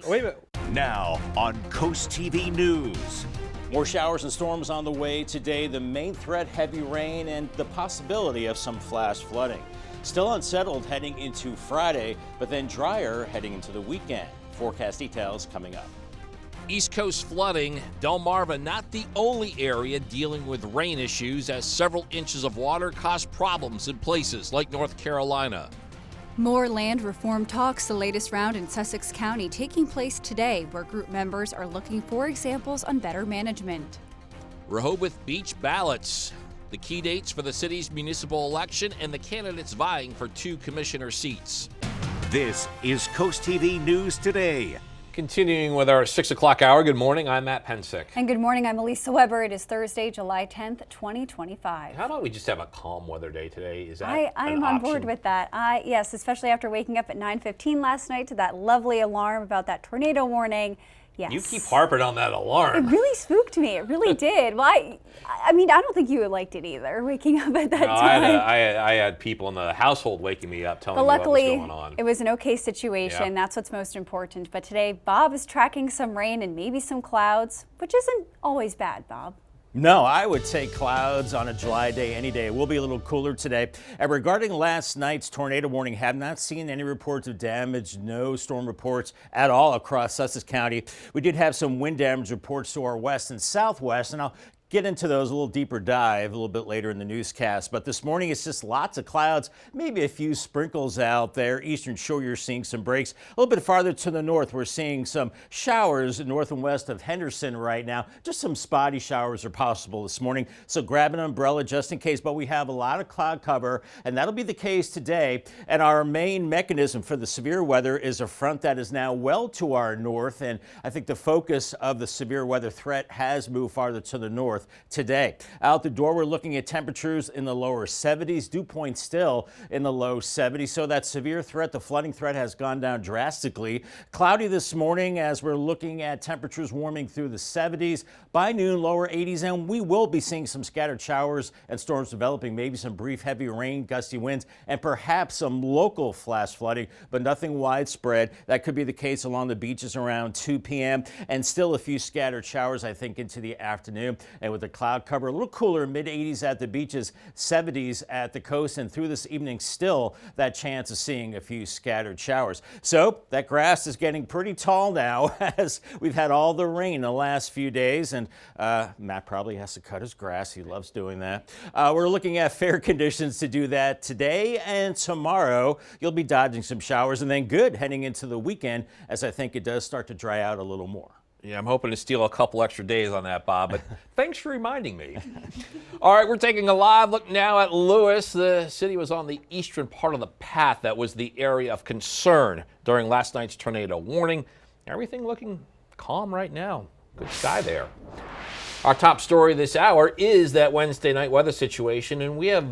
Wait a minute. Now on CoastTV News. More showers and storms on the way today. The main threat, heavy rain and the possibility of some flash flooding. Still unsettled heading into Friday, but then drier heading into the weekend. Forecast details coming up. East Coast flooding. Delmarva not the only area dealing with rain issues, as several inches of water cause problems in places like North Carolina. More land reform talks, the latest round in Sussex County, taking place today, where group members are looking for examples on better management. Rehoboth Beach ballots. The key dates for the city's municipal election and the candidates vying for 2 commissioner seats. This is CoastTV News Today. Continuing with our 6 o'clock hour. Good morning. I'm Matt Pensick. And good morning, I'm Elisa Weber. It is Thursday, July 10th, 2025. How about we just have a calm weather day today? Is that I'm on board with that. Yes, especially after waking up at 9:15 last night to that lovely alarm about that tornado warning. Yes. You keep harping on that alarm. It really spooked me. It really did. Well, I mean, I don't think you liked it either, waking up at that time. I had people in the household waking me up telling me what was going on. It was an okay situation. Yeah. That's what's most important. But today, Bob is tracking some rain and maybe some clouds, which isn't always bad, Bob. No, I would take clouds on a July day any day. It will be a little cooler today. And regarding last night's tornado warning, have not seen any reports of damage, no storm reports at all across Sussex County. We did have some wind damage reports to our west and southwest, and I'll get into those a little deeper dive a little bit later in the newscast. But this morning it's just lots of clouds, maybe a few sprinkles out there. Eastern Shore, you're seeing some breaks. A little bit farther to the north, we're seeing some showers north and west of Henderson right now. Just some spotty showers are possible this morning, so grab an umbrella just in case. But we have a lot of cloud cover, and that'll be the case today. And our main mechanism for the severe weather is a front that is now well to our north, and I think the focus of the severe weather threat has moved farther to the north today. Out the door, we're looking at temperatures in the lower 70s, dew point still in the low 70s. So that severe threat, the flooding threat, has gone down drastically. Cloudy this morning as we're looking at temperatures warming through the 70s. By noon, lower 80s, and we will be seeing some scattered showers and storms developing, maybe some brief heavy rain, gusty winds, and perhaps some local flash flooding, but nothing widespread. That could be the case along the beaches around 2 p.m. and still a few scattered showers, I think, into the afternoon. And with the cloud cover, a little cooler, mid 80s at the beaches, 70s at the coast, and through this evening, still that chance of seeing a few scattered showers. So that grass is getting pretty tall now as we've had all the rain the last few days, and Matt probably has to cut his grass. He loves doing that. We're looking at fair conditions to do that today and tomorrow. You'll be dodging some showers, and then good heading into the weekend, as I think it does start to dry out a little more. Yeah, I'm hoping to steal a couple extra days on that, Bob, but thanks for reminding me. All right, we're taking a live look now at Lewis. The city was on the eastern part of the path that was the area of concern during last night's tornado warning. Everything looking calm right now. Good sky there. Our top story this hour is that Wednesday night weather situation, and we have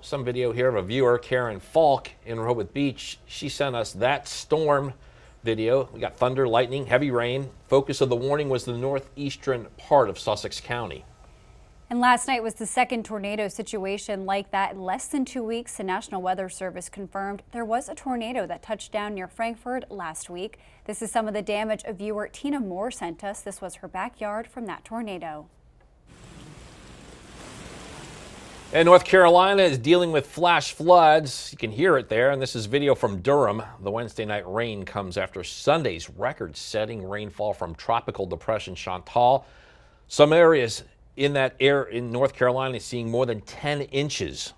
some video here of a viewer, Karen Falk, in Rehoboth Beach. She sent us that storm video. We got thunder, lightning, heavy rain. Focus of the warning was the northeastern part of Sussex County. And last night was the second tornado situation like that in less than 2 weeks. The National Weather Service confirmed there was a tornado that touched down near Frankfurt last week. This is some of the damage a viewer, Tina Moore, sent us. This was her backyard from that tornado. And North Carolina is dealing with flash floods. You can hear it there, and this is video from Durham. The Wednesday night rain comes after Sunday's record-setting rainfall from Tropical Depression Chantal. Some areas in that area in North Carolina seeing more than 10 inches.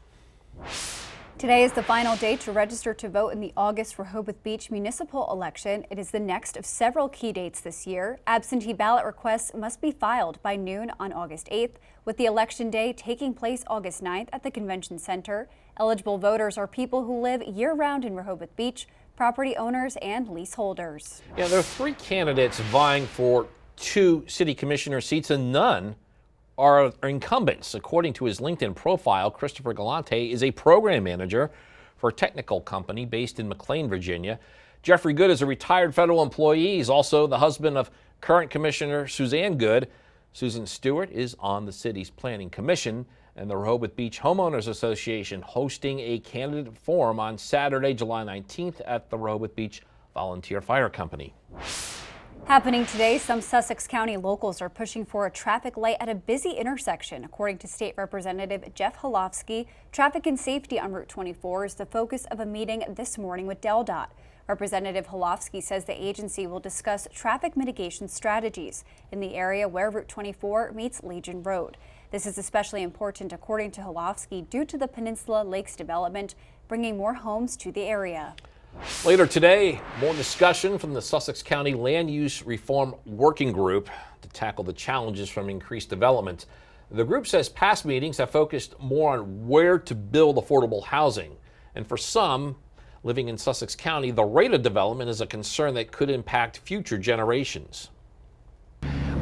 Today is the final day to register to vote in the August Rehoboth Beach municipal election. It is the next of several key dates this year. Absentee ballot requests must be filed by noon on August 8th, with the election day taking place August 9th at the Convention Center. Eligible voters are people who live year-round in Rehoboth Beach, property owners and leaseholders. Yeah, there are 3 candidates vying for 2 city commissioner seats, and none are incumbents. According to his LinkedIn profile, Christopher Galante is a program manager for a technical company based in McLean, Virginia. Jeffrey Good is a retired federal employee. He's also the husband of current Commissioner Suzanne Good. Susan Stewart is on the city's planning commission, and the Rehoboth Beach Homeowners Association hosting a candidate forum on Saturday, July 19th at the Rehoboth Beach volunteer fire company. Happening today, some Sussex County locals are pushing for a traffic light at a busy intersection. According to State Representative Jeff Holofsky, traffic and safety on Route 24 is the focus of a meeting this morning with DelDOT. Representative Holofsky says the agency will discuss traffic mitigation strategies in the area where Route 24 meets Legion Road. This is especially important, according to Holofsky, due to the Peninsula Lakes development, bringing more homes to the area. Later today, more discussion from the Sussex County Land Use Reform Working Group to tackle the challenges from increased development. The group says past meetings have focused more on where to build affordable housing. And for some living in Sussex County, the rate of development is a concern that could impact future generations.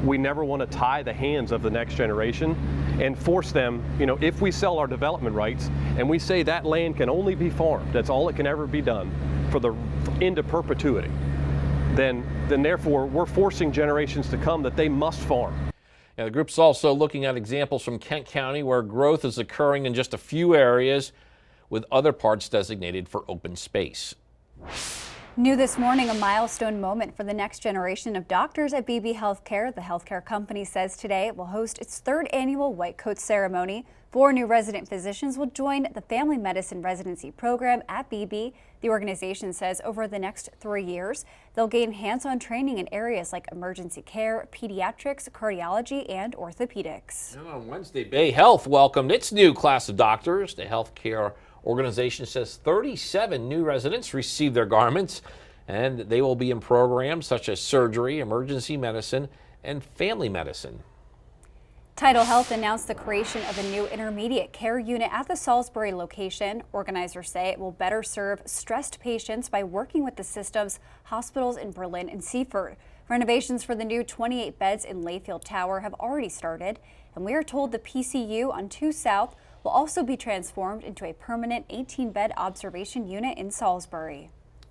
We never want to tie the hands of the next generation and force them, if we sell our development rights and we say that land can only be farmed, that's all it can ever be done into perpetuity, then therefore we're forcing generations to come that they must farm. Now, the group's also looking at examples from Kent County where growth is occurring in just a few areas, with other parts designated for open space. New this morning, a milestone moment for the next generation of doctors at BB Healthcare. The healthcare company says today it will host its third annual White Coat ceremony. 4 new resident physicians will join the family medicine residency program at BB. The organization says over the next 3 years, they'll gain hands-on training in areas like emergency care, pediatrics, cardiology, and orthopedics. And on Wednesday, Bay Health welcomed its new class of doctors. The healthcare organization says 37 new residents received their garments, and they will be in programs such as surgery, emergency medicine, and family medicine. Tidal Health announced the creation of a new intermediate care unit at the Salisbury location. Organizers say it will better serve stressed patients by working with the system's hospitals in Berlin and Seaford. Renovations for the new 28 beds in Layfield Tower have already started, and we are told the PCU on 2 South will also be transformed into a permanent 18-bed observation unit in Salisbury.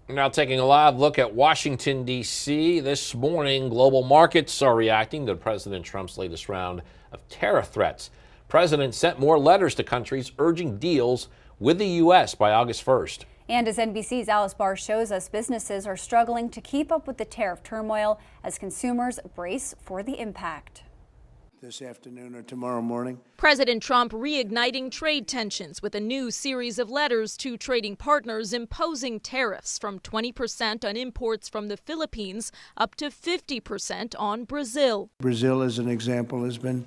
Now taking a live look at Washington, D.C. This morning, global markets are reacting to President Trump's latest round of tariff threats. The president sent more letters to countries urging deals with the U.S. by August 1st. And as NBC's Alice Barr shows us, businesses are struggling to keep up with the tariff turmoil as consumers brace for the impact. This afternoon or tomorrow morning. President Trump reigniting trade tensions with a new series of letters to trading partners imposing tariffs from 20% on imports from the Philippines up to 50% on Brazil. Brazil, as an example, has been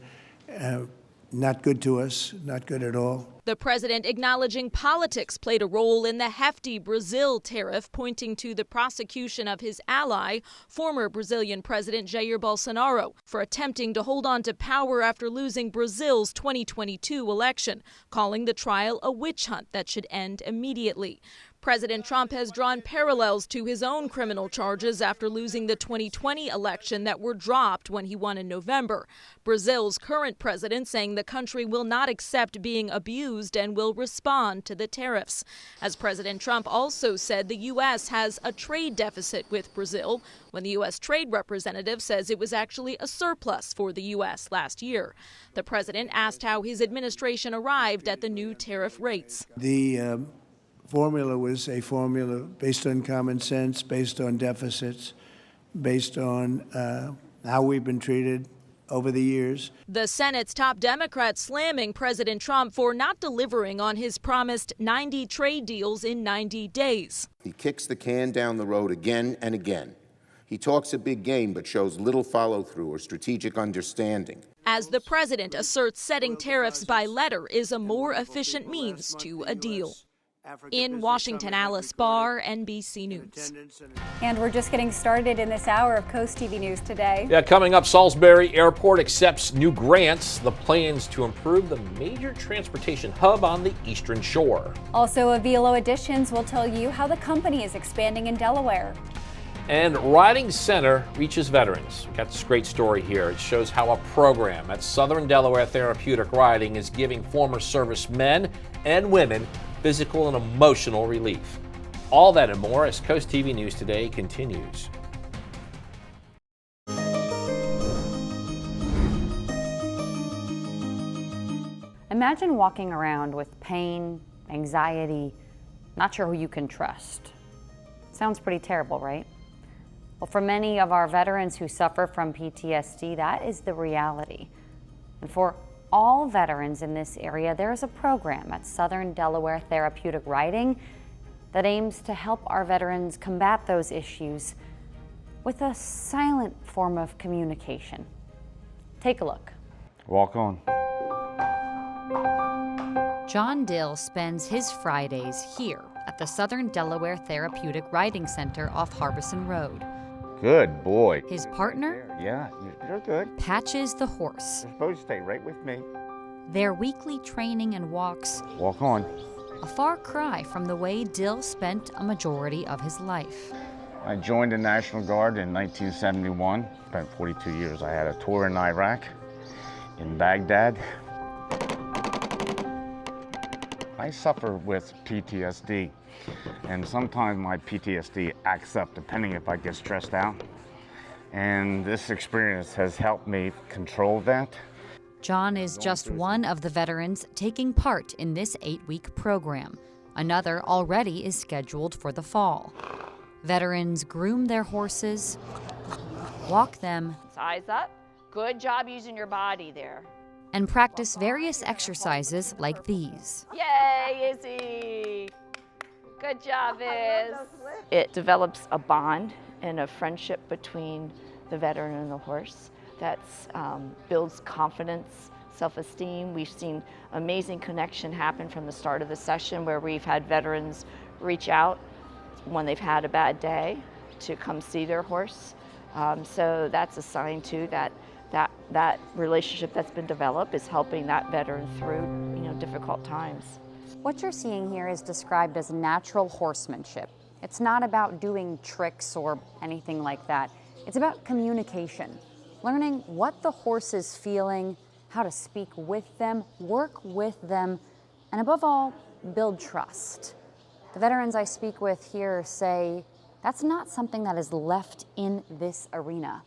not good to us, not good at all. The president acknowledging politics played a role in the hefty Brazil tariff, pointing to the prosecution of his ally, former Brazilian President Jair Bolsonaro, for attempting to hold on to power after losing Brazil's 2022 election, calling the trial a witch hunt that should end immediately. President Trump has drawn parallels to his own criminal charges after losing the 2020 election that were dropped when he won in November. Brazil's current president saying the country will not accept being abused and will respond to the tariffs. As President Trump also said the U.S. has a trade deficit with Brazil, when the U.S. Trade Representative says it was actually a surplus for the U.S. last year. The president asked how his administration arrived at the new tariff rates. The formula was a formula based on common sense, based on deficits, based on how we've been treated over the years. The Senate's top Democrat slamming President Trump for not delivering on his promised 90 trade deals in 90 days. He kicks the can down the road again and again. He talks a big game but shows little follow-through or strategic understanding. As the president asserts setting tariffs by letter is a more efficient means to a deal. In Washington, Alice Barr, NBC News. And we're just getting started in this hour of Coast TV News today. Yeah, coming up, Salisbury Airport accepts new grants, the plans to improve the major transportation hub on the Eastern Shore. Also, Avilo Editions will tell you how the company is expanding in Delaware. And Riding Center reaches veterans. We've got this great story here. It shows how a program at Southern Delaware Therapeutic Riding is giving former servicemen and women physical and emotional relief. All that and more as Coast TV News Today continues. Imagine walking around with pain, anxiety, not sure who you can trust. Sounds pretty terrible, right? Well, for many of our veterans who suffer from PTSD, that is the reality. And for all veterans in this area, there is a program at Southern Delaware Therapeutic Riding that aims to help our veterans combat those issues with a silent form of communication. Take a look. Walk on. John Dill spends his Fridays here at the Southern Delaware Therapeutic Riding Center off Harbison Road. Good boy. His partner? Yeah, you're good. Patches the horse. You're supposed to stay right with me. Their weekly training and walks, Walk on. a far cry from the way Dill spent a majority of his life. I joined the National Guard in 1971. Spent 42 years. I had a tour in Iraq, in Baghdad. I suffer with PTSD, and sometimes my PTSD acts up depending if I get stressed out. And this experience has helped me control that. John is just one of the veterans taking part in this 8-week program. Another already is scheduled for the fall. Veterans groom their horses, walk them, Size up. Good job using your body there. and practice various exercises like these. Yay, Izzy! Good job, Iz. It develops a bond and a friendship between the veteran and the horse that builds confidence, self-esteem. We've seen amazing connection happen from the start of the session where we've had veterans reach out when they've had a bad day to come see their horse. So that's a sign too that relationship that's been developed is helping that veteran through difficult times. What you're seeing here is described as natural horsemanship. It's not about doing tricks or anything like that. It's about communication, learning what the horse is feeling, how to speak with them, work with them, and above all, build trust. The veterans I speak with here say that's not something that is left in this arena.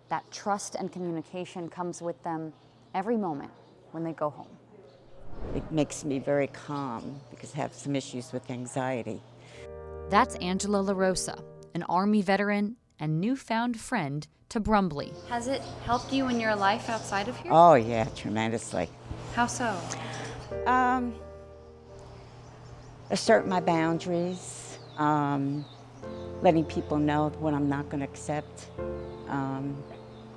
That trust and communication comes with them every moment when they go home. It makes me very calm because I have some issues with anxiety. That's Angela LaRosa, an Army veteran and newfound friend to Brumbley. Has it helped you in your life outside of here? Oh yeah, tremendously. How so? Assert my boundaries, letting people know what I'm not going to accept,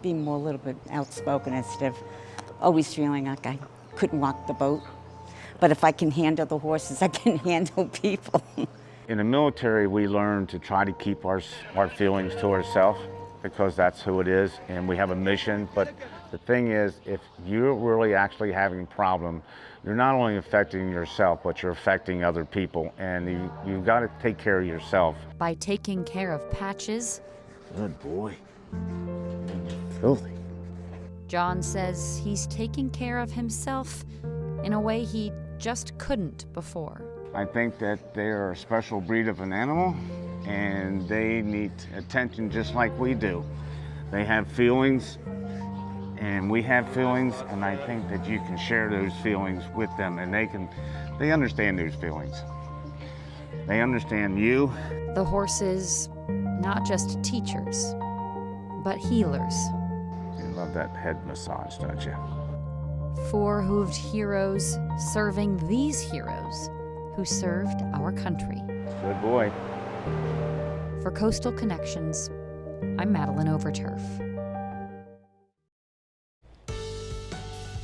being more a little bit outspoken instead of always feeling like I couldn't walk the boat. But if I can handle the horses, I can handle people. In the military, we learn to try to keep our feelings to ourselves because that's who it is, and we have a mission. But the thing is, if you're really actually having a problem, you're not only affecting yourself, but you're affecting other people, and you've got to take care of yourself. By taking care of Patches, Good boy. Filthy. John says he's taking care of himself in a way he just couldn't before. I think that they're a special breed of an animal, and they need attention just like we do. They have feelings, and we have feelings, and I think that you can share those feelings with them, and they understand those feelings. They understand you. The horses, not just teachers, but healers. You love that head massage, don't you? Four-hooved heroes serving these heroes who served our country. Good boy. For Coastal Connections, I'm Madeline Overturf.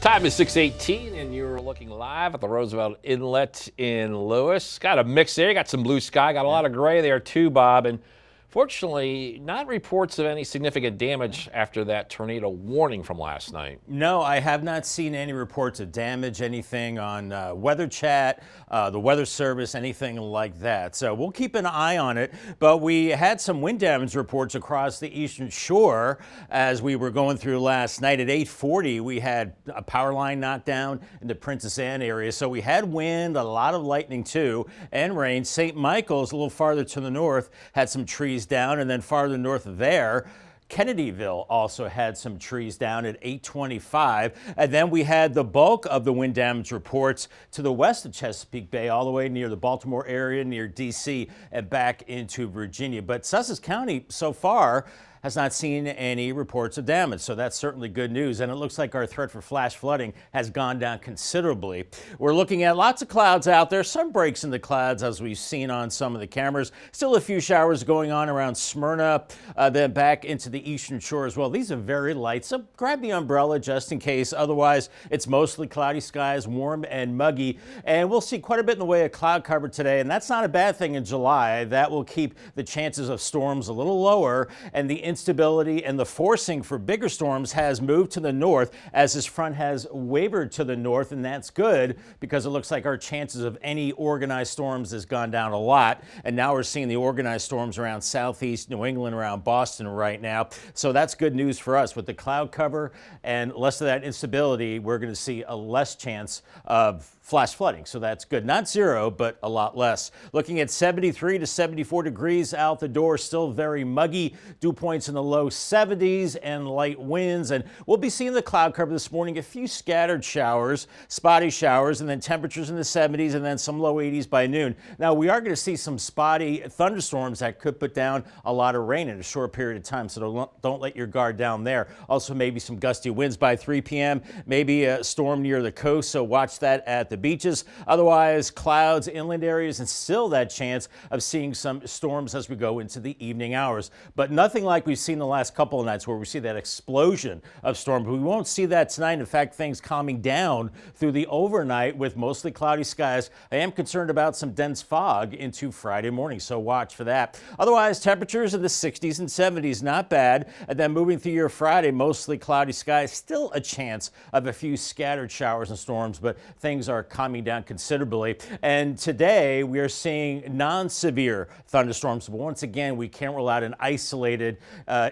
Time is 6:18, and you're looking live at the Roosevelt Inlet in Lewis. Got a mix there. Got some blue sky. Got a lot of gray there too, Bob. And fortunately, not reports of any significant damage after that tornado warning from last night. No, I have not seen any reports of damage, anything on Weather Chat, the Weather Service, anything like that. So we'll keep an eye on it. But we had some wind damage reports across the eastern shore as we were going through last night. At 8:40, we had a power line knocked down in the Princess Anne area. So we had wind, a lot of lightning too, and rain. St. Michael's, a little farther to the north, had some trees down, and then farther north of there, Kennedyville also had some trees down at 825. And then we had the bulk of the wind damage reports to the west of Chesapeake Bay, all the way near the Baltimore area, near D.C., and back into Virginia. But Sussex County so far has not seen any reports of damage, so that's certainly good news. And it looks like our threat for flash flooding has gone down considerably. We're looking at lots of clouds out there, some breaks in the clouds as we've seen on some of the cameras. Still a few showers going on around Smyrna, then back into the eastern shore as well. These are very light, so grab the umbrella just in case. Otherwise, it's mostly cloudy skies, warm and muggy. And we'll see quite a bit in the way of cloud cover today, and that's not a bad thing in July. That will keep the chances of storms a little lower, and the instability and the forcing for bigger storms has moved to the north as this front has wavered to the north, and that's good because it looks like our chances of any organized storms has gone down a lot. And now we're seeing the organized storms around southeast New England, around Boston right now. So that's good news for us. With the cloud cover and less of that instability, we're going to see a less chance of flash flooding. So that's good. Not zero, but a lot less. Looking at 73 to 74 degrees out the door, still very muggy. Dew points in the low 70s and light winds. And we'll be seeing the cloud cover this morning, a few scattered showers, spotty showers, and then temperatures in the 70s and then some low 80s by noon. Now, we are going to see some spotty thunderstorms that could put down a lot of rain in a short period of time. So don't let your guard down there. Also, maybe some gusty winds by 3 p.m., maybe a storm near the coast. So watch that at the beaches. Otherwise, clouds, inland areas, and still that chance of seeing some storms as we go into the evening hours. But nothing like we've seen the last couple of nights where we see that explosion of storms. We won't see that tonight. In fact, things calming down through the overnight with mostly cloudy skies. I am concerned about some dense fog into Friday morning, so watch for that. Otherwise, temperatures in the 60s and 70s, not bad. And then moving through your Friday, mostly cloudy skies. Still a chance of a few scattered showers and storms, but things are calming down considerably. And today we are seeing non-severe thunderstorms. But once again, we can't rule out an isolated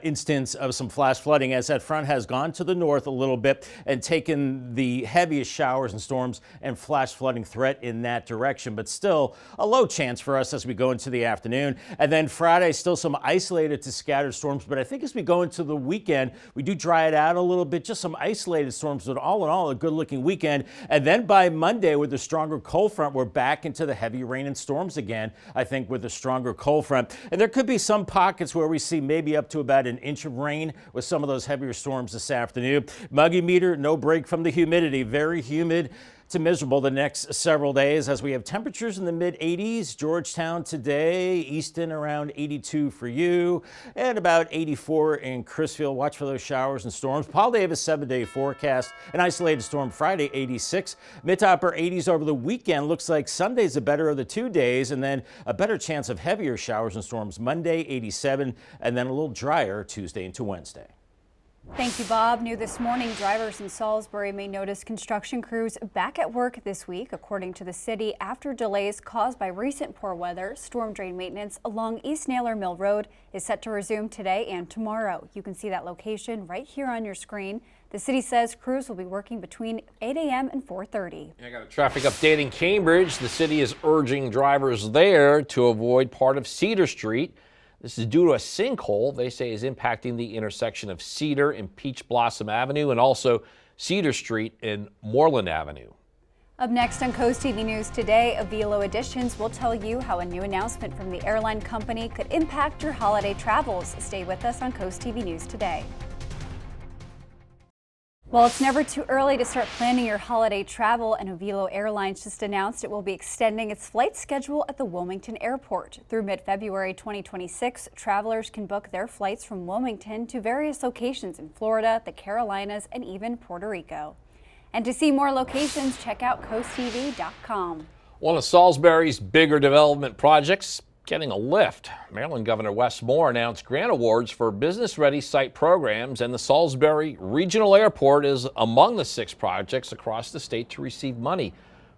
instance of some flash flooding as that front has gone to the north a little bit and taken the heaviest showers and storms and flash flooding threat in that direction. But still a low chance for us as we go into the afternoon. And then Friday, still some isolated to scattered storms. But I think as we go into the weekend, we do dry it out a little bit, just some isolated storms, but all in all, a good looking weekend. And then by Monday, with the stronger cold front, we're back into the heavy rain and storms again, I think, with the stronger cold front. And there could be some pockets where we see maybe up to about an inch of rain with some of those heavier storms this afternoon. Muggy meter, no break from the humidity, very humid to miserable the next several days as we have temperatures in the mid 80s. Georgetown today, Easton around 82 for you, and about 84 in Crisfield. Watch for those showers and storms. Paul Davis 7-day forecast. An isolated storm Friday, 86. Mid to upper 80s over the weekend. Looks like Sunday's the better of the 2 days, and then a better chance of heavier showers and storms Monday, 87, and then a little drier Tuesday into Wednesday. Thank you, Bob. New this morning, drivers in Salisbury may notice construction crews back at work this week, according to the city, after delays caused by recent poor weather. Storm drain maintenance along East Naylor Mill Road is set to resume today and tomorrow. You can see that location right here on your screen. The city says crews will be working between 8 a.m. and 4:30. I got a traffic update in Cambridge. The city is urging drivers there to avoid part of Cedar Street. This is due to a sinkhole they say is impacting the intersection of Cedar and Peach Blossom Avenue and also Cedar Street and Moreland Avenue. Up next on Coast TV News today, Avilo Editions will tell you how a new announcement from the airline company could impact your holiday travels. Stay with us on Coast TV News today. Well, it's never too early to start planning your holiday travel, and Avilo Airlines just announced it will be extending its flight schedule at the Wilmington Airport. Through mid-February 2026, travelers can book their flights from Wilmington to various locations in Florida, the Carolinas, and even Puerto Rico. And to see more locations, check out CoastTV.com. One of Salisbury's bigger development projects getting a lift. Maryland Governor Wes Moore announced grant awards for business-ready site programs, and the Salisbury Regional Airport is among the 6 projects across the state to receive money.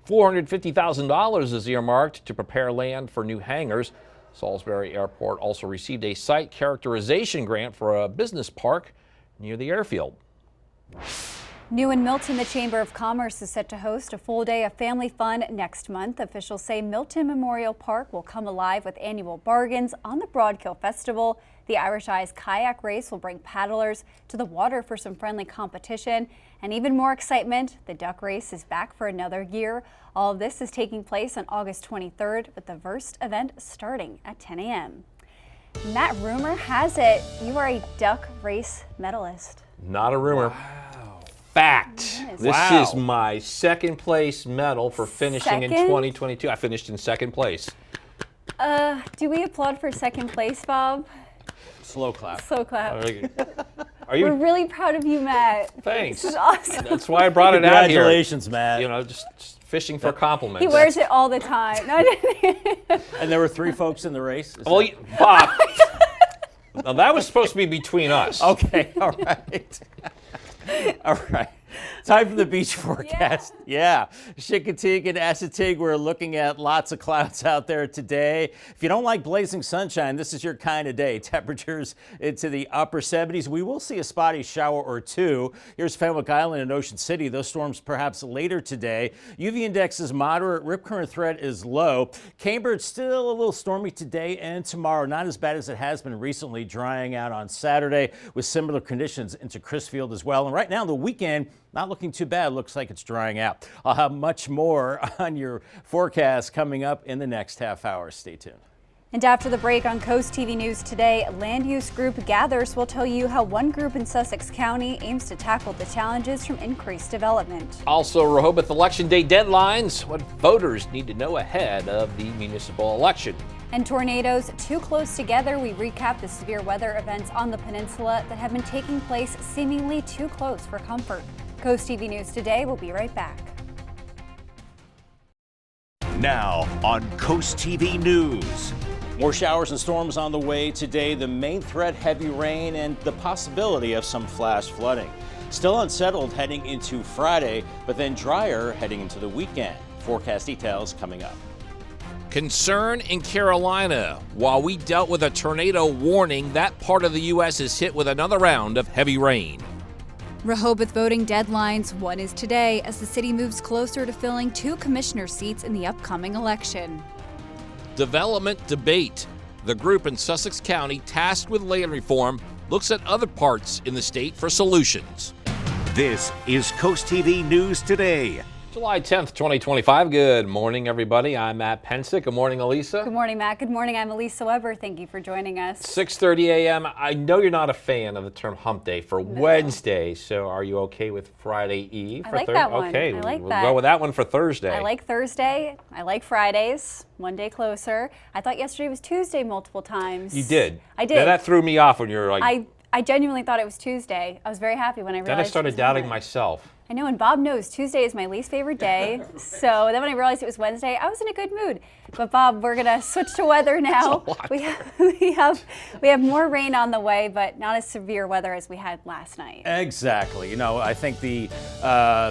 $450,000 is earmarked to prepare land for new hangars. Salisbury Airport also received a site characterization grant for a business park near the airfield. New in Milton, the Chamber of Commerce is set to host a full day of family fun next month. Officials say Milton Memorial Park will come alive with annual bargains on the Broadkill Festival. The Irish Eyes kayak race will bring paddlers to the water for some friendly competition. And even more excitement, the duck race is back for another year. All of this is taking place on August 23rd, with the first event starting at 10 a.m. Matt, rumor has it you are a duck race medalist. Not a rumor. Wow. Fact. This is my second place medal for finishing in 2022. I finished in second place. Do we applaud for second place, Bob? Slow clap. Slow clap. Are you? We're really proud of you, Matt. Thanks. This is awesome. That's why I brought it out here. Congratulations, Matt. You know, just fishing for compliments. He wears it all the time. No, And there were 3 folks in the race? Well, Bob. Now, that was supposed to be between us. Okay, all right. All right. Time for the beach forecast. Yeah. Chincoteague and Assateague, we're looking at lots of clouds out there today. If you don't like blazing sunshine, this is your kind of day. Temperatures into the upper 70s. We will see a spotty shower or two. Here's Fenwick Island and Ocean City. Those storms perhaps later today. UV index is moderate. Rip current threat is low. Cambridge still a little stormy today and tomorrow. Not as bad as it has been recently, drying out on Saturday with similar conditions into Crisfield as well. And right now, the weekend, not looking too bad. Looks like it's drying out. I'll have much more on your forecast coming up in the next half hour. Stay tuned. And after the break on Coast TV News today, Land Use Group Gathers will tell you how one group in Sussex County aims to tackle the challenges from increased development. Also, Rehoboth Election Day deadlines, what voters need to know ahead of the municipal election. And tornadoes too close together, we recap the severe weather events on the peninsula that have been taking place seemingly too close for comfort. Coast TV News today. We'll be right back. Now on Coast TV News. More showers and storms on the way today. The main threat, heavy rain and the possibility of some flash flooding. Still unsettled heading into Friday, but then drier heading into the weekend. Forecast details coming up. Concern in Carolina. While we dealt with a tornado warning, that part of the U.S. is hit with another round of heavy rain. Rehoboth voting deadlines. One is today as the city moves closer to filling 2 commissioner seats in the upcoming election. Development debate. The group in Sussex County tasked with land reform looks at other parts in the state for solutions. This is Coast TV News Today. July 10th, 2025. Good morning, everybody. I'm Matt Pensick. Good morning, Elisa. Good morning, Matt. Good morning. I'm Elisa Weber. Thank you for joining us. 6:30 a.m. I know you're not a fan of the term hump day for Wednesday, so are you okay with Friday Eve? I like that one. Okay, I like we'll that. go with that one for Thursday. I like Thursday. I like Fridays. One day closer. I thought yesterday was Tuesday multiple times. You did. I did. Now, that threw me off when you were like. I genuinely thought it was Tuesday. I was very happy when I realized. Then I started doubting myself. I know, and Bob knows Tuesday is my least favorite day. So then when I realized it was Wednesday, I was in a good mood. But Bob, we're gonna switch to weather now. We have more rain on the way, but not as severe weather as we had last night. Exactly. You know, I think the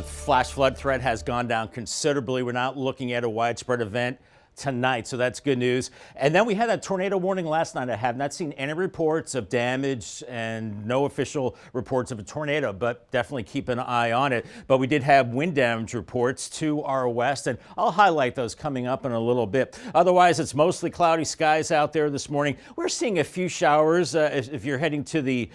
flash flood threat has gone down considerably. We're not looking at a widespread event tonight, so that's good news. And then we had that tornado warning last night. I have not seen any reports of damage and no official reports of a tornado, but definitely keep an eye on it. But we did have wind damage reports to our west, and I'll highlight those coming up in a little bit. Otherwise, it's mostly cloudy skies out there this morning. We're seeing a few showers if you're heading to the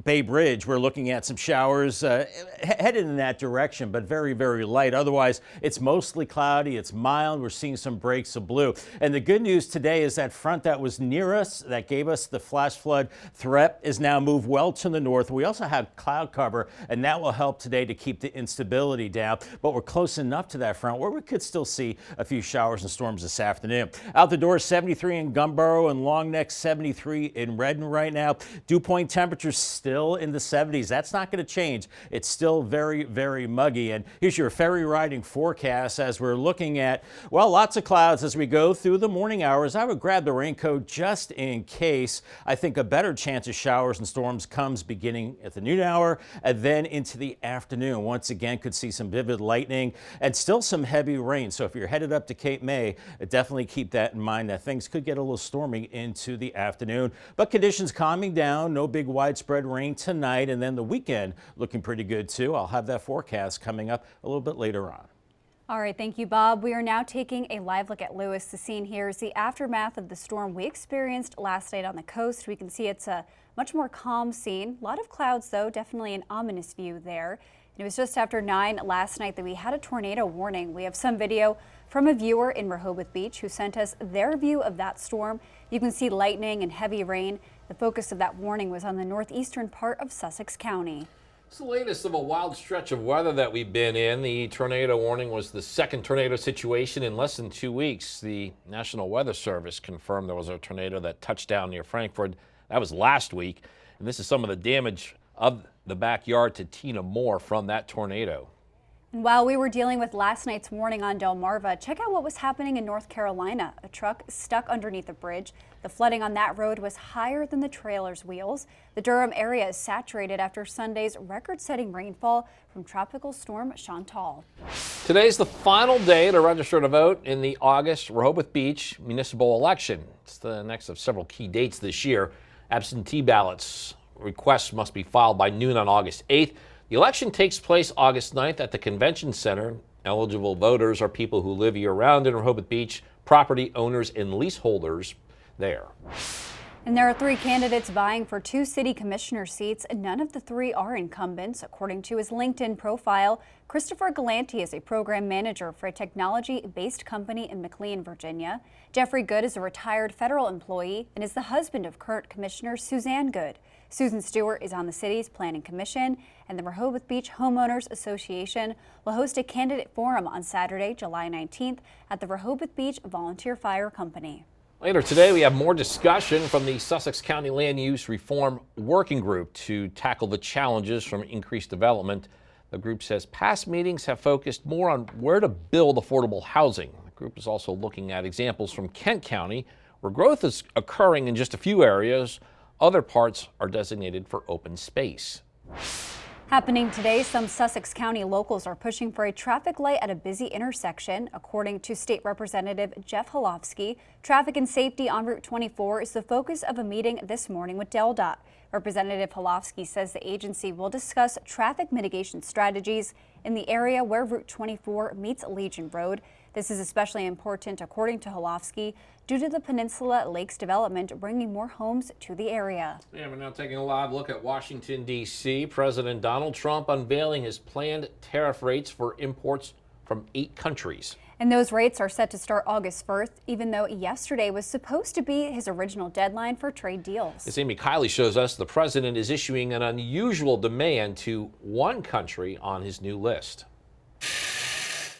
Bay Bridge. We're looking at some showers headed in that direction, but very, very light. Otherwise, it's mostly cloudy. It's mild. We're seeing some breaks of blue. And the good news today is that front that was near us, that gave us the flash flood threat, is now moved well to the north. We also have cloud cover, and that will help today to keep the instability down. But we're close enough to that front where we could still see a few showers and storms this afternoon. Out the door, 73 in Gumboro and Long Neck, 73 in Redden right now. Dew point temperatures still in the 70s. That's not going to change. It's still very, very muggy. And here's your ferry riding forecast as we're looking at, well, lots of clouds as we go through the morning hours. I would grab the raincoat just in case. I think a better chance of showers and storms comes beginning at the noon hour and then into the afternoon. Once again, could see some vivid lightning and still some heavy rain. So if you're headed up to Cape May, definitely keep that in mind that things could get a little stormy into the afternoon. But conditions calming down, no big widespread rain tonight, and then the weekend looking pretty good too. I'll have that forecast coming up a little bit later on. All right, thank you, Bob. We are now taking a live look at Lewis. The scene here is the aftermath of the storm we experienced last night on the coast. We can see it's a much more calm scene. A lot of clouds, though, definitely an ominous view there. It was just after 9 last night that we had a tornado warning. We have some video from a viewer in Rehoboth Beach who sent us their view of that storm. You can see lightning and heavy rain. The focus of that warning was on the northeastern part of Sussex County. It's the latest of a wild stretch of weather that we've been in. The tornado warning was the second tornado situation in less than 2 weeks. The National Weather Service confirmed there was a tornado that touched down near Frankfurt. That was last week. And this is some of the damage of the backyard to Tina Moore from that tornado. And while we were dealing with last night's warning on Delmarva, check out what was happening in North Carolina. A truck stuck underneath a bridge. The flooding on that road was higher than the trailer's wheels. The Durham area is saturated after Sunday's record-setting rainfall from Tropical Storm Chantal. Today's the final day to register to vote in the August Rehoboth Beach municipal election. It's the next of several key dates this year. Absentee ballots requests must be filed by noon on August 8th. The election takes place August 9th at the Convention Center. Eligible voters are people who live year-round in Rehoboth Beach, property owners and leaseholders there. And there are 3 candidates vying for 2 city commissioner seats, and none of the 3 are incumbents. According to his LinkedIn profile, Christopher Galanti is a program manager for a technology-based company in McLean, Virginia. Jeffrey Good is a retired federal employee and is the husband of current Commissioner Suzanne Good. Susan Stewart is on the city's Planning Commission, and the Rehoboth Beach Homeowners Association will host a candidate forum on Saturday, July 19th at the Rehoboth Beach Volunteer Fire Company. Later today, we have more discussion from the Sussex County Land Use Reform Working Group to tackle the challenges from increased development. The group says past meetings have focused more on where to build affordable housing. The group is also looking at examples from Kent County, where growth is occurring in just a few areas. Other parts are designated for open space. Happening today, some Sussex County locals are pushing for a traffic light at a busy intersection. According to State Representative Jeff Holofsky, traffic and safety on Route 24 is the focus of a meeting this morning with DelDOT. Representative Holofsky says the agency will discuss traffic mitigation strategies in the area where Route 24 meets Legion Road. This is especially important, according to Holofsky, due to the Peninsula Lakes development bringing more homes to the area. Yeah, we're now taking a live look at Washington, D.C. President Donald Trump unveiling his planned tariff rates for imports from 8 countries. And those rates are set to start August 1st, even though yesterday was supposed to be his original deadline for trade deals. As Amy Kiley shows us, the president is issuing an unusual demand to one country on his new list.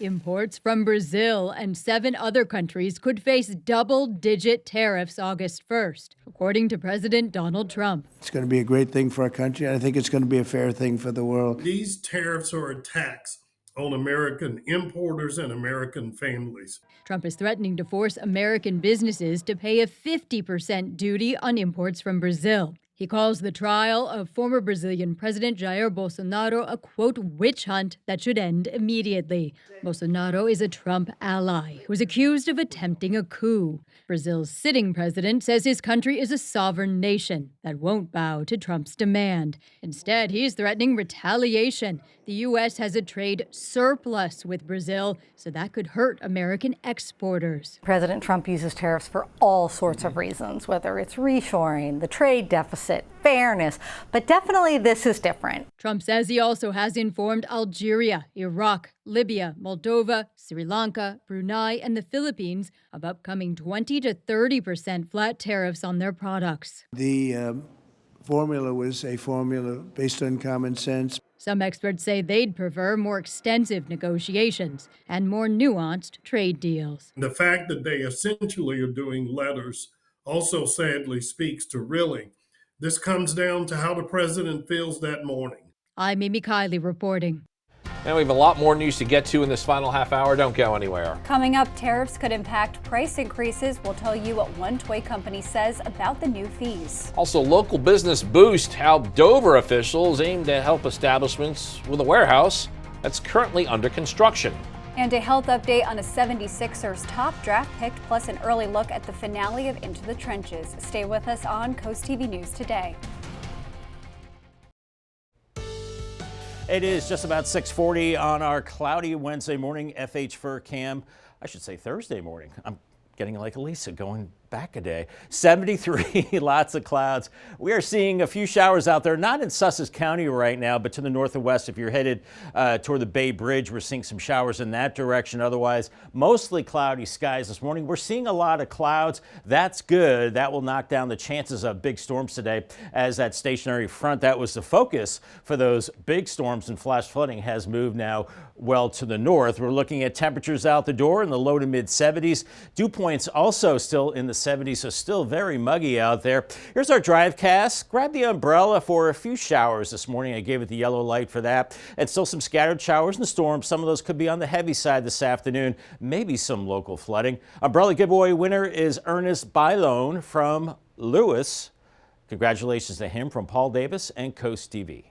Imports from Brazil and 7 other countries could face double-digit tariffs August 1st, according to President Donald Trump. It's going to be a great thing for our country. I think it's going to be a fair thing for the world. These tariffs are a tax on American importers and American families. Trump is threatening to force American businesses to pay a 50% duty on imports from Brazil. He calls the trial of former Brazilian President Jair Bolsonaro a, quote, witch hunt that should end immediately. Bolsonaro is a Trump ally who is accused of attempting a coup. Brazil's sitting president says his country is a sovereign nation that won't bow to Trump's demand. Instead, he's threatening retaliation. The U.S. has a trade surplus with Brazil, so that could hurt American exporters. President Trump uses tariffs for all sorts of reasons, whether it's reshoring, the trade deficit, fairness, but definitely this is different. Trump says he also has informed Algeria, Iraq, Libya, Moldova, Sri Lanka, Brunei, and the Philippines of upcoming 20 to 30% flat tariffs on their products. The formula was a formula based on common sense. Some experts say they'd prefer more extensive negotiations and more nuanced trade deals. The fact that they essentially are doing letters also sadly speaks to really, this comes down to how the president feels that morning. I'm Amy Kiley reporting. And we have a lot more news to get to in this final half hour. Don't go anywhere. Coming up, tariffs could impact price increases. We'll tell you what one toy company says about the new fees. Also, local business boost, how Dover officials aim to help establishments with a warehouse that's currently under construction. And a health update on a 76ers top draft pick, plus an early look at the finale of Into the Trenches. Stay with us on Coast TV News Today. It is just about 6:40 on our cloudy Wednesday morning FH for Cam. I should say Thursday morning. I'm getting like Elisa, going back a day. 73, lots of clouds. We are seeing a few showers out there, not in Sussex County right now, but to the north and west. If you're headed toward the Bay Bridge, we're seeing some showers in that direction. Otherwise, mostly cloudy skies this morning. We're seeing a lot of clouds. That's good. That will knock down the chances of big storms today, as that stationary front that was the focus for those big storms and flash flooding has moved now well to the north. We're looking at temperatures out the door in the low to mid 70s. Dew points also still in the 70s, so still very muggy out there. Here's our drive cast. Grab the umbrella for a few showers this morning. I gave it the yellow light for that. And still some scattered showers and storms. Some of those could be on the heavy side this afternoon. Maybe some local flooding. Umbrella giveaway winner is Ernest Bailone from Lewis. Congratulations to him from Paul Davis and CoastTV.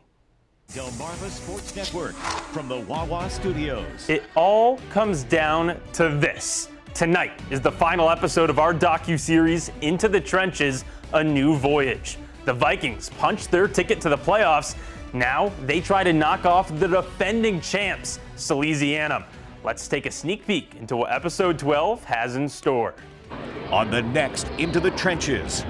Delmarva Sports Network from the Wawa Studios. It all comes down to this. Tonight is the final episode of our docuseries, Into the Trenches, A New Voyage. The Vikings punched their ticket to the playoffs. Now they try to knock off the defending champs, Salesianum. Let's take a sneak peek into what episode 12 has in store. On the next Into the Trenches.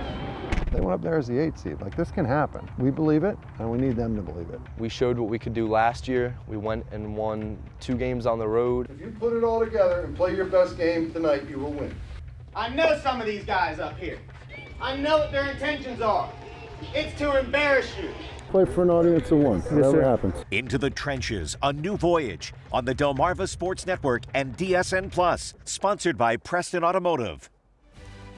They went up there as the 8th seed. Like, this can happen. We believe it, and we need them to believe it. We showed what we could do last year. We went and won 2 games on the road. If you put it all together and play your best game tonight, you will win. I know some of these guys up here. I know what their intentions are. It's to embarrass you. Play for an audience of one, whatever happens. Into the Trenches, A New Voyage on the Delmarva Sports Network and DSN Plus, sponsored by Preston Automotive.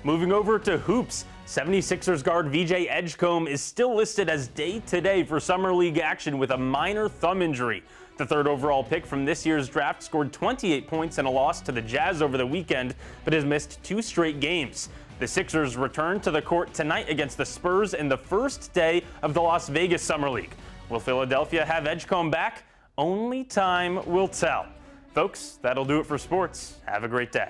Moving over to hoops, 76ers guard VJ Edgecombe is still listed as day-to-day for Summer League action with a minor thumb injury. The third overall pick from this year's draft scored 28 points in a loss to the Jazz over the weekend, but has missed 2 straight games. The Sixers return to the court tonight against the Spurs in the first day of the Las Vegas Summer League. Will Philadelphia have Edgecombe back? Only time will tell. Folks, that'll do it for sports. Have a great day.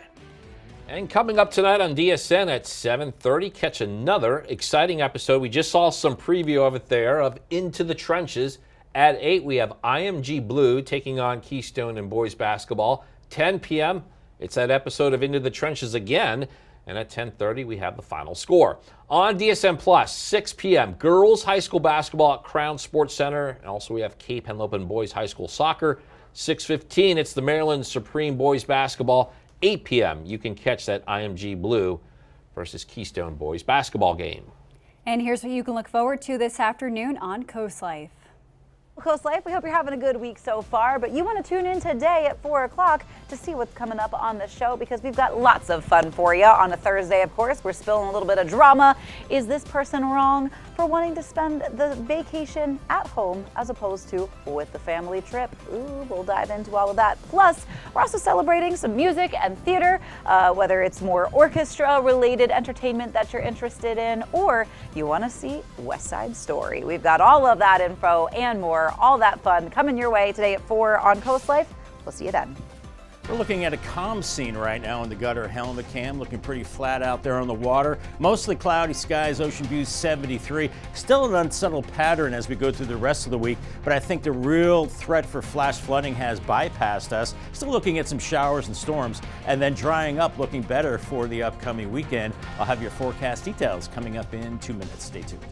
And coming up tonight on DSN at 7:30, catch another exciting episode. We just saw some preview of it there of Into the Trenches. At 8, we have IMG Blue taking on Keystone in boys basketball. 10 p.m., it's that episode of Into the Trenches again. And at 10:30, we have the final score. On DSN Plus, 6 p.m., girls high school basketball at Crown Sports Center. And also we have Cape Henlopen boys high school soccer. 6:15, it's the Maryland Supreme boys basketball. 8 p.m., you can catch that IMG Blue versus Keystone boys basketball game. And here's what you can look forward to this afternoon on Coast Life. Coast Life, we hope you're having a good week so far, but you want to tune in today at 4 o'clock to see what's coming up on the show, because we've got lots of fun for you. On a Thursday, of course, we're spilling a little bit of drama. Is this person wrong for wanting to spend the vacation at home as opposed to with the family trip? Ooh, we'll dive into all of that. Plus, we're also celebrating some music and theater, whether it's more orchestra-related entertainment that you're interested in, or you want to see West Side Story. We've got all of that info and more, all that fun coming your way today at 4 on Coast Life. We'll see you then. We're looking at a calm scene right now in the gutter helmet cam, looking pretty flat out there on the water. Mostly cloudy skies, ocean views 73. Still an unsettled pattern as we go through the rest of the week, but I think the real threat for flash flooding has bypassed us. Still looking at some showers and storms, and then drying up, looking better for the upcoming weekend. I'll have your forecast details coming up in 2 minutes. Stay tuned.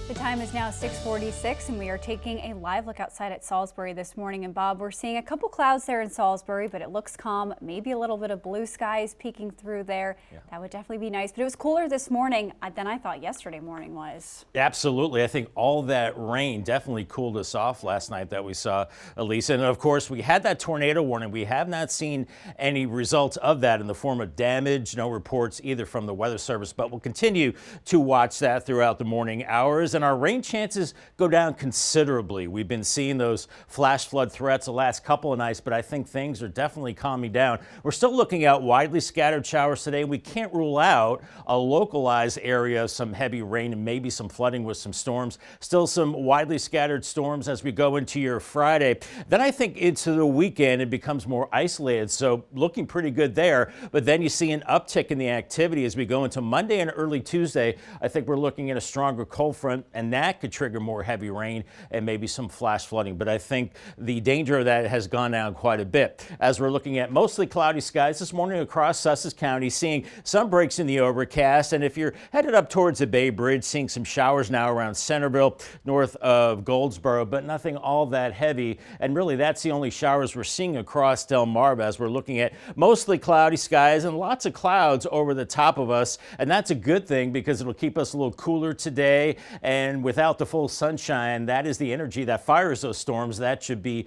The time is now 6:46, and we are taking a live look outside at Salisbury this morning. And Bob, we're seeing a couple clouds there in Salisbury, but it looks calm. Maybe a little bit of blue skies peeking through there. Yeah. That would definitely be nice. But it was cooler this morning than I thought yesterday morning was. Absolutely. I think all that rain definitely cooled us off last night that we saw, Elisa. And of course, we had that tornado warning. We have not seen any results of that in the form of damage. No reports either from the Weather Service, but we'll continue to watch that throughout the morning hours. And our rain chances go down considerably. We've been seeing those flash flood threats the last couple of nights, but I think things are definitely calming down. We're still looking at widely scattered showers today. We can't rule out a localized area of some heavy rain and maybe some flooding with some storms. Still some widely scattered storms as we go into your Friday. Then I think into the weekend it becomes more isolated, so looking pretty good there. But then you see an uptick in the activity as we go into Monday and early Tuesday. I think we're looking at a stronger cold front and that could trigger more heavy rain and maybe some flash flooding. But I think the danger of that has gone down quite a bit. As we're looking at mostly cloudy skies this morning across Sussex County, seeing some breaks in the overcast. And if you're headed up towards the Bay Bridge, seeing some showers now around Centerville, north of Goldsboro, but nothing all that heavy. And really, that's the only showers we're seeing across Delmarva as we're looking at mostly cloudy skies and lots of clouds over the top of us. And that's a good thing because it'll keep us a little cooler today. And without the full sunshine, that is the energy that fires those storms. That should be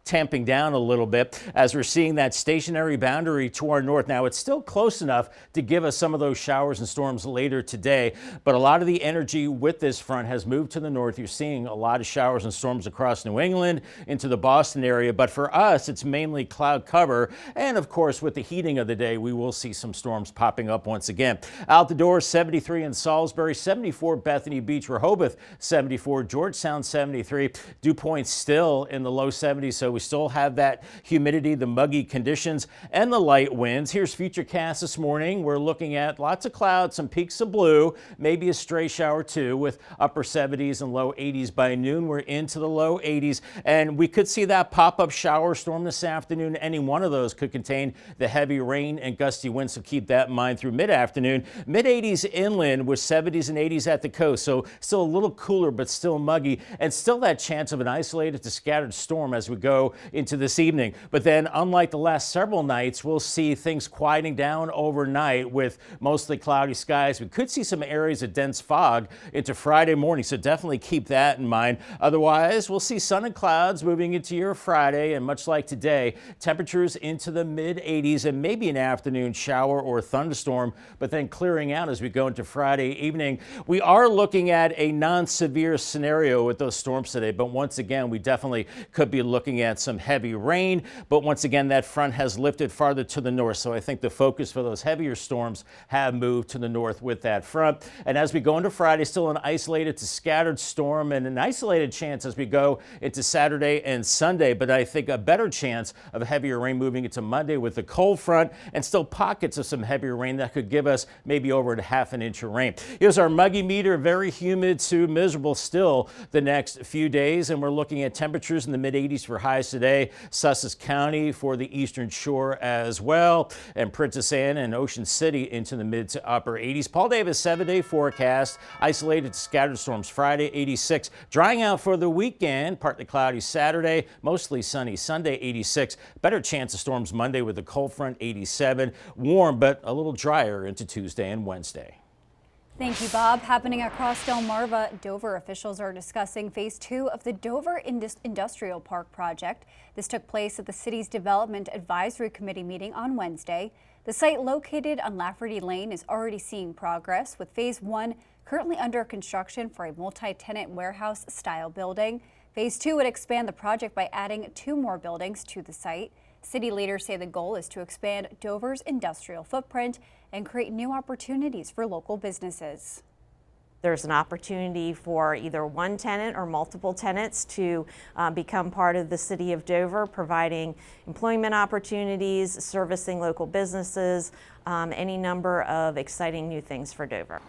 tamping down a little bit as we're seeing that stationary boundary to our north. Now, it's still close enough to give us some of those showers and storms later today, but a lot of the energy with this front has moved to the north. You're seeing a lot of showers and storms across New England into the Boston area, but for us, it's mainly cloud cover. And of course, with the heating of the day, we will see some storms popping up once again. Out the door, 73 in Salisbury, 74 Bethany Beach, Rehoboth, 74, Georgetown, 73, Dew Point still in the low 70s, so we still have that humidity, the muggy conditions, and the light winds. Here's Futurecast this morning. We're looking at lots of clouds, some peaks of blue, maybe a stray shower too, with upper 70s and low 80s by noon. We're into the low 80s, and we could see that pop-up shower storm this afternoon. Any one of those could contain the heavy rain and gusty winds, so keep that in mind through mid-afternoon. Mid-80s inland with 70s and 80s at the coast, so still a little cooler, but still muggy, and still that chance of an isolated to scattered storm as we go into this evening. But then, unlike the last several nights, we'll see things quieting down overnight with mostly cloudy skies. We could see some areas of dense fog into Friday morning, so definitely keep that in mind. Otherwise, we'll see sun and clouds moving into your Friday, and much like today, temperatures into the mid-80s and maybe an afternoon shower or thunderstorm, but then clearing out as we go into Friday evening. We are looking at a non-severe scenario with those storms today, but once again, we definitely could be looking at some heavy rain, but once again, that front has lifted farther to the north, so I think the focus for those heavier storms have moved to the north with that front. And as we go into Friday, still an isolated to scattered storm and an isolated chance as we go into Saturday and Sunday, but I think a better chance of heavier rain moving into Monday with the cold front and still pockets of some heavier rain that could give us maybe over a half an inch of rain. Here's our muggy meter, very humid to miserable still the next few days, and we're looking at temperatures in the mid-80s for highs today. Sussex County for the eastern shore as well, and Princess Anne and Ocean City into the mid to upper 80s. Paul Davis 7-day forecast, isolated scattered storms Friday 86, drying out for the weekend, partly cloudy Saturday, mostly sunny Sunday 86, better chance of storms Monday with the cold front 87, warm but a little drier into Tuesday and Wednesday. Thank you, Bob. Happening across Delmarva, Dover officials are discussing phase 2 of the Dover Industrial Park project. This took place at the city's Development Advisory Committee meeting on Wednesday. The site located on Lafferty Lane is already seeing progress, with phase 1 currently under construction for a multi-tenant warehouse style building. Phase 2 would expand the project by adding 2 more buildings to the site. City leaders say the goal is to expand Dover's industrial footprint and create new opportunities for local businesses. There's an opportunity for either one tenant or multiple tenants to become part of the city of Dover, providing employment opportunities, servicing local businesses, any number of exciting new things for Dover.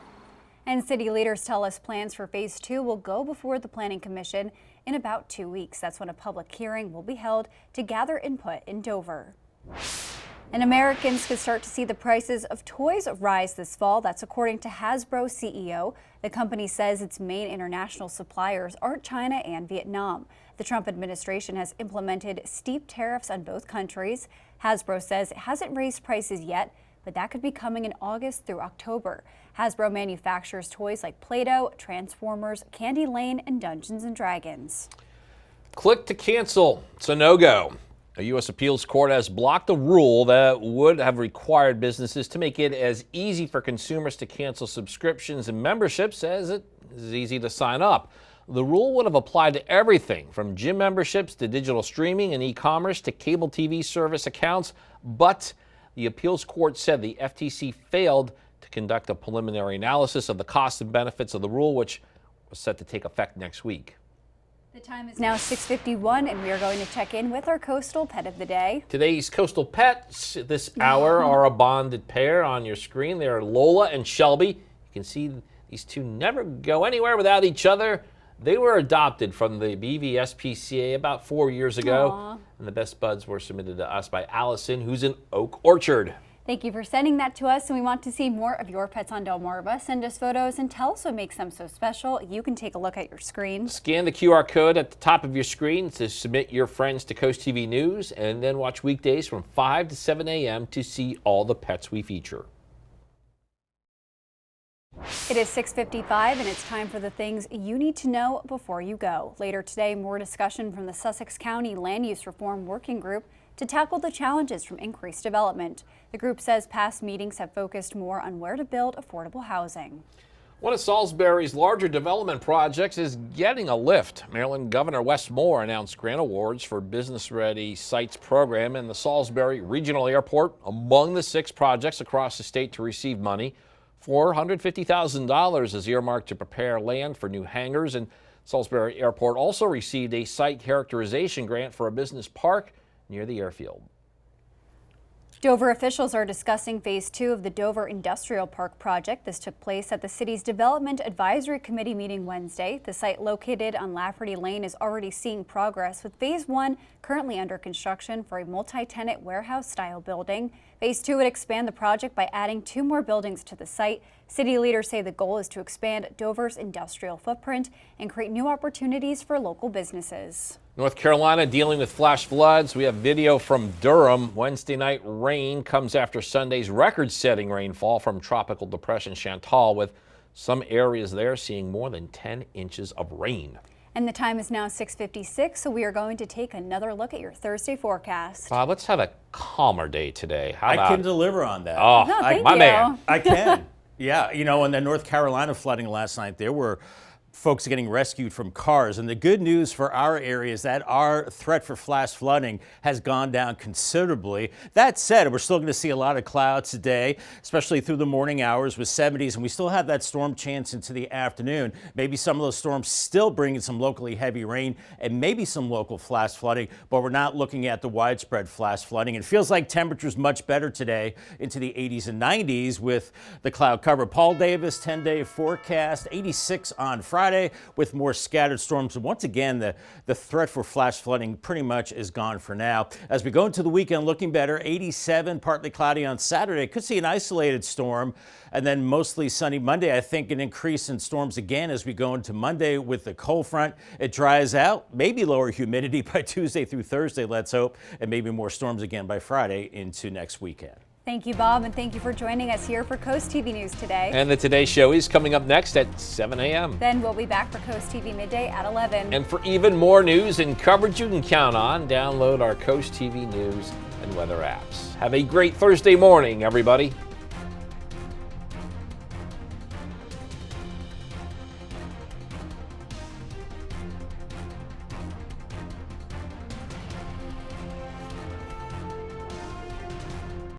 And city leaders tell us plans for phase 2 will go before the Planning Commission in about 2 weeks. That's when a public hearing will be held to gather input in Dover. And Americans could start to see the prices of toys rise this fall. That's according to Hasbro CEO. The company says its main international suppliers are China and Vietnam. The Trump administration has implemented steep tariffs on both countries. Hasbro says it hasn't raised prices yet, but that could be coming in August through October. Hasbro manufactures toys like Play-Doh, Transformers, Candy Lane, and Dungeons & Dragons. Click to cancel. It's a no-go. A U.S. appeals court has blocked a rule that would have required businesses to make it as easy for consumers to cancel subscriptions and memberships as it is easy to sign up. The rule would have applied to everything from gym memberships to digital streaming and e-commerce to cable TV service accounts, but the appeals court said the FTC failed to conduct a preliminary analysis of the costs and benefits of the rule, which was set to take effect next week. The time is now 6:51, and we are going to check in with our coastal pet of the day. Today's coastal pets this hour are a bonded pair on your screen. They are Lola and Shelby. You can see These two never go anywhere without each other. They were adopted from the BVSPCA about 4 years ago. Aww. And the best buds were submitted to us by Allison, who's in Oak Orchard. Thank you for sending that to us, and we want to see more of your pets on Delmarva. Send us photos and tell us what makes them so special. You can take a look at your screen. Scan the QR code at the top of your screen to submit your friends to CoastTV News, and then watch weekdays from 5 to 7 a.m. to see all the pets we feature. It is 6:55, and it's time for the things you need to know before you go. Later today, more discussion from the Sussex County Land Use Reform Working Group to tackle the challenges from increased development. The group says past meetings have focused more on where to build affordable housing. One of Salisbury's larger development projects is getting a lift. Maryland Governor Wes Moore announced grant awards for Business Ready Sites program and the Salisbury Regional Airport among the 6 projects across the state to receive money. $450,000 is earmarked to prepare land for new hangars, and Salisbury Airport also received a site characterization grant for a business park near the airfield. Dover officials are discussing Phase 2 of the Dover Industrial Park project. This took place at the city's Development Advisory Committee meeting Wednesday. The site located on Lafferty Lane is already seeing progress, with Phase 1 currently under construction for a multi-tenant warehouse-style building. Phase 2 would expand the project by adding 2 more buildings to the site. City leaders say the goal is to expand Dover's industrial footprint and create new opportunities for local businesses. North Carolina dealing with flash floods. We have video from Durham. Wednesday night rain comes after Sunday's record-setting rainfall from Tropical Depression Chantal, with some areas there seeing more than 10 inches of rain. And the time is now 6:56, so we are going to take another look at your Thursday forecast. Bob, let's have a calmer day today. How I about can it? deliver on that. Oh, No, thank my you. man. I can. Yeah, you know, in the North Carolina flooding last night, there were folks getting rescued from cars. And the good news for our area is that our threat for flash flooding has gone down considerably. That said, we're still going to see a lot of clouds today, especially through the morning hours with 70s. And we still have that storm chance into the afternoon. Maybe some of those storms still bringing some locally heavy rain and maybe some local flash flooding, but we're not looking at the widespread flash flooding. It feels like temperatures much better today into the 80s and 90s with the cloud cover. Paul Davis, 10-day forecast, 86 on Friday with more scattered storms. And once again, the threat for flash flooding pretty much is gone for now. As we go into the weekend, looking better, 87, partly cloudy on Saturday. Could see an isolated storm, and then mostly sunny Monday. I think an increase in storms again as we go into Monday with the cold front. It dries out, maybe lower humidity by Tuesday through Thursday, let's hope, and maybe more storms again by Friday into next weekend. Thank you, Bob, and thank you for joining us here for Coast TV News today. And the Today Show is coming up next at 7 a.m. Then we'll be back for Coast TV Midday at 11. And for even more news and coverage you can count on, download our Coast TV News and weather apps. Have a great Thursday morning, everybody.